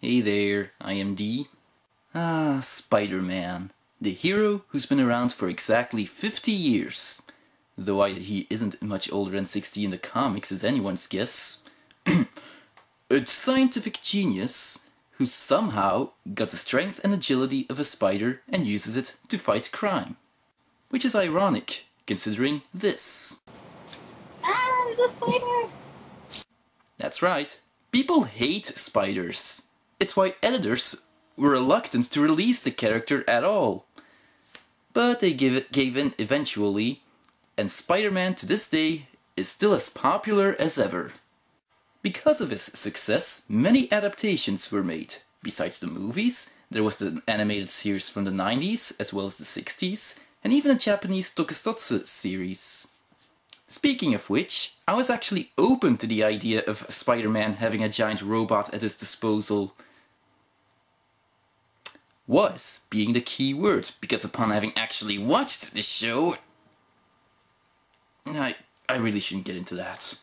Hey there, I am D. Ah, Spider-Man. The hero who's been around for exactly 50 years. Though he isn't much older than 60 in the comics is anyone's guess. A scientific genius who somehow got the strength and agility of a spider and uses it to fight crime. Which is ironic, considering this. Ah, there's a spider! That's right. People hate spiders. It's why editors were reluctant to release the character at all. But they gave in eventually, and Spider-Man to this day is still as popular as ever. Because of his success, many adaptations were made. Besides the movies, there was the animated series from the 90s as well as the 60s, and even a Japanese tokusatsu series. Speaking of which, I was actually open to the idea of Spider-Man having a giant robot at his disposal. Was being the key word, because upon having actually watched the show, I really shouldn't get into that.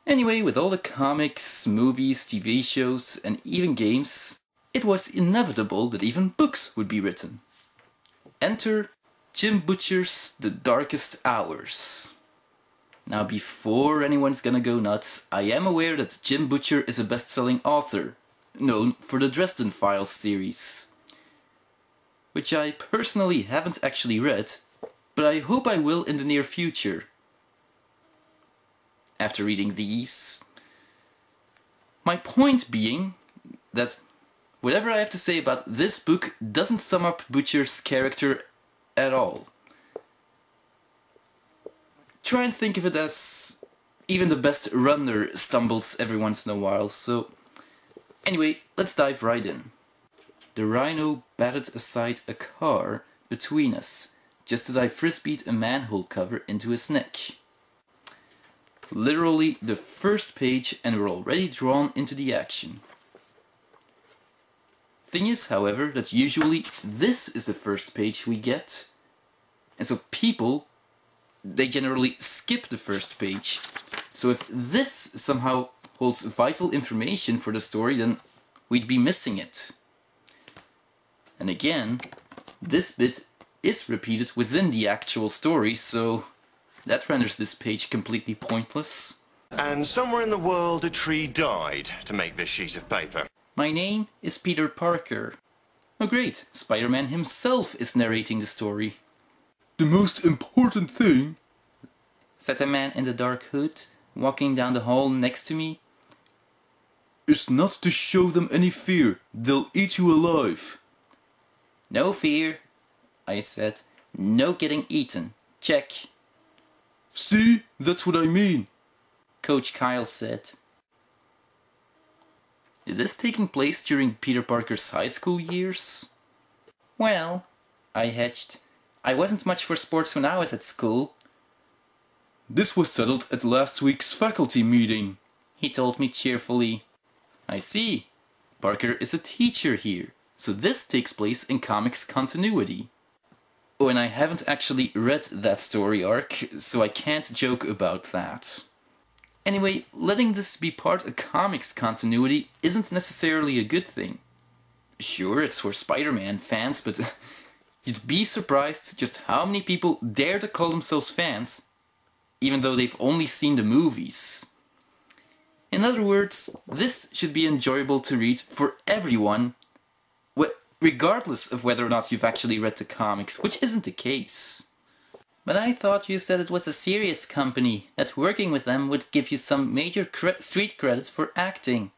Anyway, with all the comics, movies, TV shows, and even games, it was inevitable that even books would be written. Enter Jim Butcher's The Darkest Hours. Now, before anyone's gonna go nuts, I am aware that Jim Butcher is a best-selling author, known for the Dresden Files series, which I personally haven't actually read, but I hope I will in the near future. After reading these, my point being that whatever I have to say about this book doesn't sum up Butcher's character at all. Try and think of it as even the best runner stumbles every once in a while, so anyway, let's dive right in. The rhino batted aside a car between us, just as I frisbeed a manhole cover into his neck. Literally the first page and we're already drawn into the action. Thing is, however, that usually this is the first page we get, and so people, they generally skip the first page. So if this somehow holds vital information for the story, then we'd be missing it. And again, this bit is repeated within the actual story, so that renders this page completely pointless. And somewhere in the world a tree died to make this sheet of paper. My name is Peter Parker. Oh great, Spider-Man himself is narrating the story. The most important thing, said a man in the dark hood, walking down the hall next to me, is not to show them any fear. They'll eat you alive. No fear, I said. No getting eaten. Check. See? That's what I mean. Coach Kyle said. Is this taking place during Peter Parker's high school years? Well, I hedged. I wasn't much for sports when I was at school. This was settled at last week's faculty meeting, he told me cheerfully. I see. Parker is a teacher here. So this takes place in comics continuity. Oh, and I haven't actually read that story arc, so I can't joke about that. Anyway, letting this be part of comics continuity isn't necessarily a good thing. Sure, it's for Spider-Man fans, but you'd be surprised just how many people dare to call themselves fans, even though they've only seen the movies. In other words, this should be enjoyable to read for everyone, regardless of whether or not you've actually read the comics, which isn't the case. But I thought you said it was a serious company, that working with them would give you some major street credits for acting.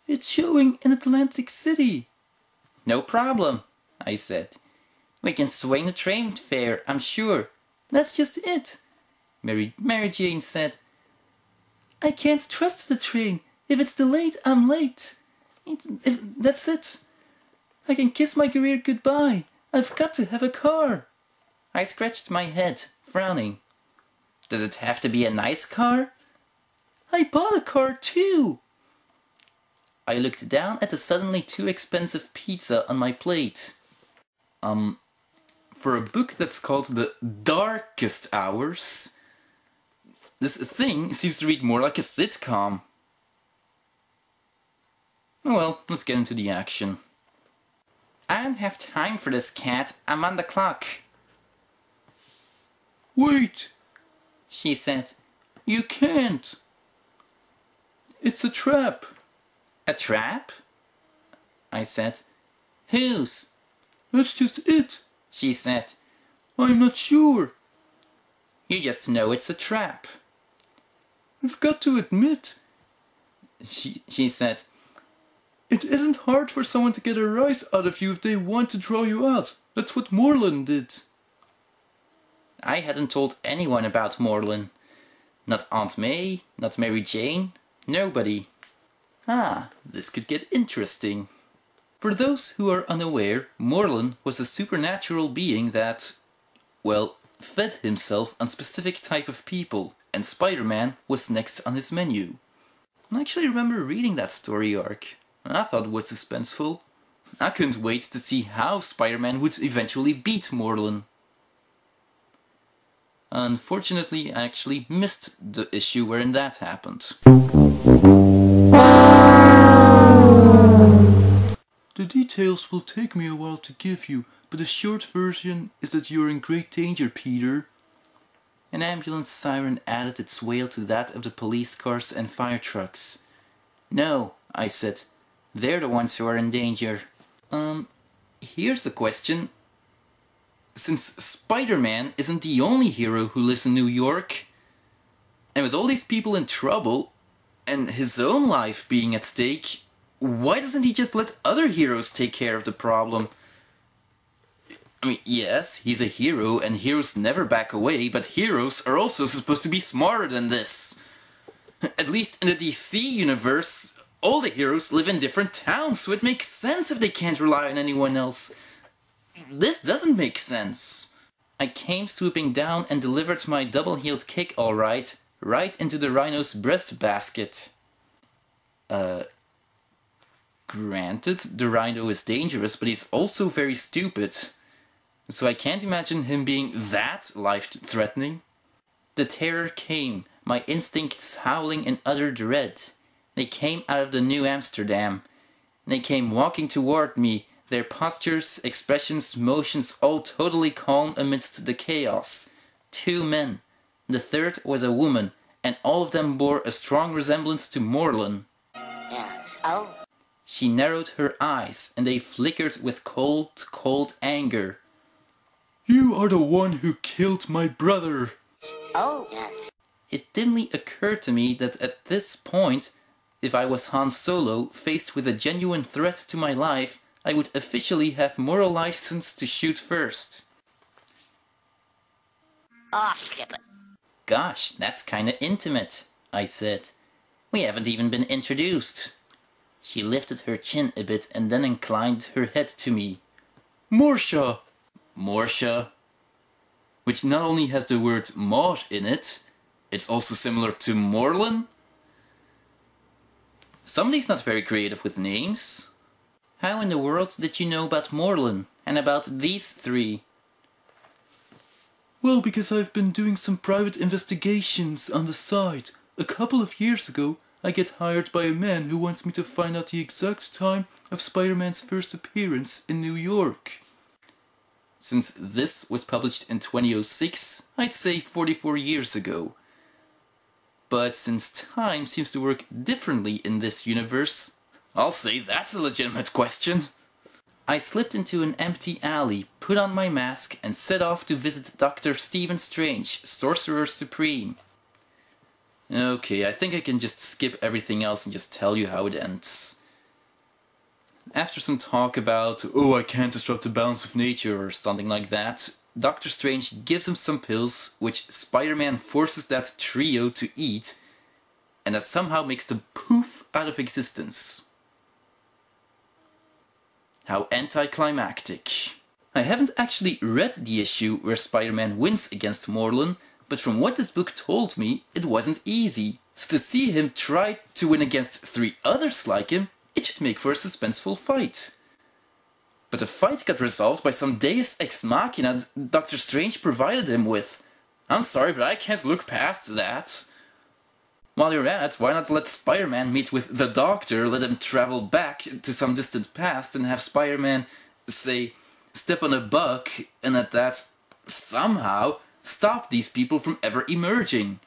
It's showing in Atlantic City. No problem, I said. We can swing the train fare, I'm sure. That's just it, Mary Jane said. I can't trust the train. If it's delayed, I'm late. That's it. I can kiss my career goodbye. I've got to have a car. I scratched my head, frowning. Does it have to be a nice car? I bought a car too. I looked down at the suddenly too expensive pizza on my plate. For a book that's called The Darkest Hours, this thing seems to read more like a sitcom. Well, let's get into the action. I don't have time for this, cat. I'm on the clock. Wait, She said. you can't. It's a trap. A trap? I said. Whose? That's just it. She said. I'm not sure. You just know it's a trap. I've got to admit, She said. it isn't hard for someone to get a rise out of you if they want to draw you out. That's what Moreland did. I hadn't told anyone about Morlin. Not Aunt May, not Mary Jane, nobody. Ah, this could get interesting. For those who are unaware, Morlin was a supernatural being that, well, fed himself on specific type of people, and Spider-Man was next on his menu. I actually remember reading that story arc. I thought it was suspenseful. I couldn't wait to see how Spider-Man would eventually beat Morlin. Unfortunately, I actually missed the issue wherein that happened. The details will take me a while to give you, but the short version is that you're in great danger, Peter. An ambulance siren added its wail to that of the police cars and fire trucks. No, I said. They're the ones who are in danger. Here's a question. Since Spider-Man isn't the only hero who lives in New York, and with all these people in trouble, and his own life being at stake, why doesn't he just let other heroes take care of the problem? I mean, yes, he's a hero, and heroes never back away, but heroes are also supposed to be smarter than this. At least in the DC universe, all the heroes live in different towns, so it makes sense if they can't rely on anyone else. This doesn't make sense. I came swooping down and delivered my double-heeled kick right into the rhino's breast basket. Granted, the rhino is dangerous, but he's also very stupid. So I can't imagine him being that life-threatening. The terror came, my instincts howling in utter dread. They came out of the New Amsterdam. They came walking toward me, their postures, expressions, motions all totally calm amidst the chaos. 2 men. The third was a woman, and all of them bore a strong resemblance to Morlin. Oh. She narrowed her eyes, and they flickered with cold, cold anger. You are the one who killed my brother. Oh. It dimly occurred to me that at this point, if I was Han Solo faced with a genuine threat to my life, I would officially have moral license to shoot first. Oh, skip it. Gosh, that's kinda intimate, I said. We haven't even been introduced. She lifted her chin a bit and then inclined her head to me. Morsha! Morsha, which not only has the word mor in it, it's also similar to Morlin. Somebody's not very creative with names. How in the world did you know about Morlin and about these 3? Well, because I've been doing some private investigations on the side. A couple of years ago, I get hired by a man who wants me to find out the exact time of Spider-Man's first appearance in New York. Since this was published in 2006, I'd say 44 years ago. But since time seems to work differently in this universe, I'll say that's a legitimate question. I slipped into an empty alley, put on my mask, and set off to visit Dr. Stephen Strange, Sorcerer Supreme. Okay, I think I can just skip everything else and just tell you how it ends. After some talk about, oh, I can't disrupt the balance of nature or something like that, Doctor Strange gives him some pills, which Spider-Man forces that trio to eat, and that somehow makes them poof out of existence. How anticlimactic. I haven't actually read the issue where Spider-Man wins against Morlin, but from what this book told me, it wasn't easy. So to see him try to win against 3 others like him, it should make for a suspenseful fight. But the fight got resolved by some deus ex machina Doctor Strange provided him with. I'm sorry, but I can't look past that. While you're at it, why not let Spider-Man meet with the Doctor, let him travel back to some distant past and have Spider-Man, say, step on a bug and at that, somehow, stop these people from ever emerging.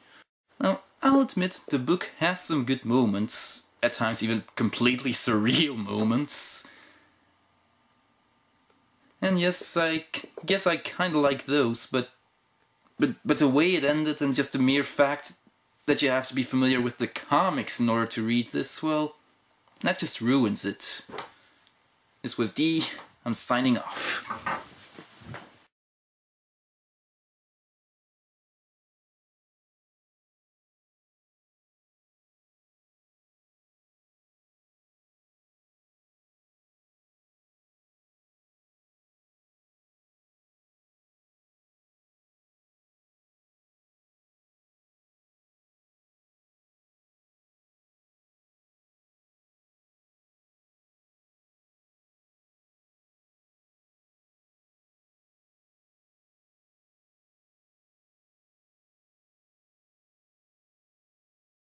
Now, I'll admit the book has some good moments, at times even completely surreal moments. And yes, I guess I kinda like those, but the way it ended and just the mere fact that you have to be familiar with the comics in order to read this, well, that just ruins it. This was D. I'm signing off.